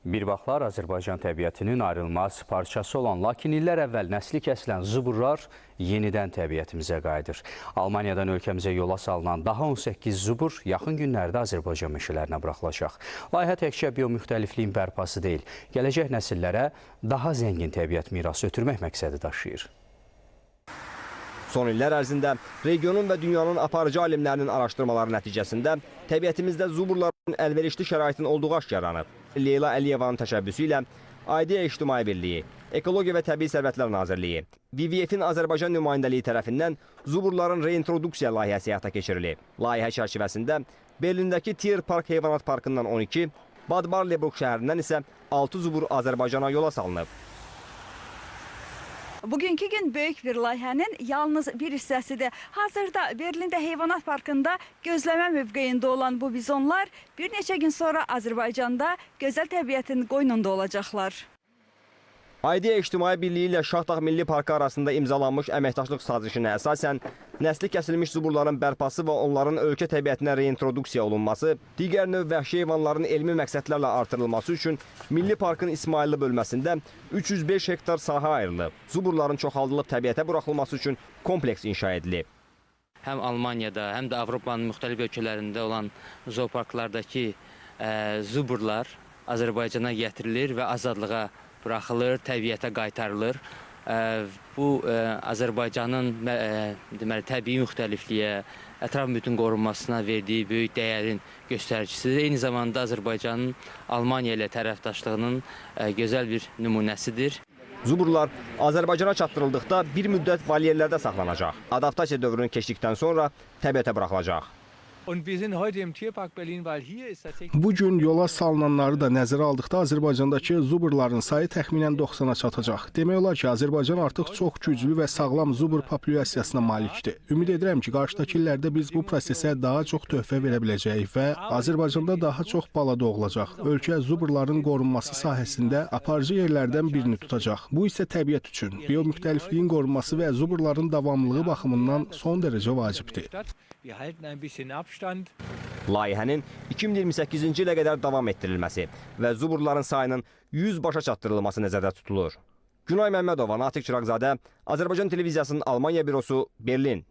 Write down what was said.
Bir vaxtlar Azərbaycan təbiətinin ayrılmaz parçası olan, lakin illər əvvəl nəsli kəsilən zuburlar yenidən təbiətimizə qayıdır. Almaniyadan ölkəmizə yola salınan daha 18 zubur yaxın günlərdə Azərbaycan meşələrinə buraxılacaq. Layihə təkcə biomüxtəlifliyin bərpası deyil, gələcək nəsillərə daha zəngin təbiət mirası ötürmək məqsədi daşıyır. Son illər ərzində regionun və dünyanın aparıcı alimlərinin araşdırmaları nəticəsində təbiətimizdə zuburların əlverişli şəraitin olduğu aşkarlanıb. Leyla Əliyevanın təşəbbüsü ilə Aidiya İctimai Birliyi, Ekologiya və Təbii Sərvətlər Nazirliyi, WWF-in Azərbaycan nümayəndəliyi tərəfindən zuburların reintroduksiya layihəsi həyata keçirilib. Layihə çərçivəsində Berlindəki Tier Park Heyvanat Parkından 12, Bad Marleburg şəhərindən isə 6 zubur Azərbaycana yola salınıb. Bugünkü gün böyük bir layihənin yalnız bir hissəsidir. Hazırda Berlində Heyvanat Parkında gözləmə mövqeyində olan bu bizonlar bir neçə gün sonra Azərbaycanda gözəl təbiətin qoynunda olacaqlar. Aidiya İctimai Birliyi ilə Şahdağ Milli Parkı arasında imzalanmış əməkdaşlıq sazişinə əsasən nəsli kəsilmiş zuburların bərpası və onların ölkə təbiətinə reintroduksiya olunması, digər növ vəhşi heyvanların elmi məqsədlərlə artırılması üçün Milli Parkın İsmayıllı bölməsində 305 hektar sahə ayrılıb. Zuburların çoxaldılıb təbiətə buraxılması üçün kompleks inşa edilib. Həm Almaniyada, həm də Avropanın müxtəlif ölkələrində olan zooparklardakı zuburlar Azərbaycana gətirilir və azadlığa buraxılır, təbiətə qaytarılır. Bu Azərbaycanın deməli təbii müxtəlifliyə, ətraf mühitin qorunmasına verdiyi böyük dəyərin göstəricisidir. Eyni zamanda Azərbaycanın Almaniya ilə tərəfdaşlığının gözəl bir nümunəsidir. Zuburlar Azərbaycana çatdırıldıqda bir müddət volyerlərdə saxlanacaq. Adaptasiya dövrünü keçdikdən sonra təbiətə buraxılacaq. Bu gün yola salınanları da nəzərə aldıqda Azərbaycandakı zuburların sayı təxminən 90-a çatacaq. Demək olar ki, Azərbaycan artıq çox güclü və sağlam zubur populyasiyasına malikdir. Ümid edirəm ki, qarşıdakı illərdə biz bu prosesə daha çox töhfə verə biləcəyik və Azərbaycanda daha çox bala doğulacaq. Ölkə zuburların qorunması sahəsində aparıcı yerlərdən birini tutacaq. Bu isə təbiət üçün, biomüxtəlifliyin qorunması və zuburların davamlılığı baxımından son dərəcə vacibdir. Layihənin 2028-ci ilə qədər davam etdirilməsi və zuburların sayının 100 başa çatdırılması nəzərdə tutulur. Günay Məmmədova, Natiq Çıraqzadə, Azərbaycan Televiziyasının Almaniya bürosu, Berlin.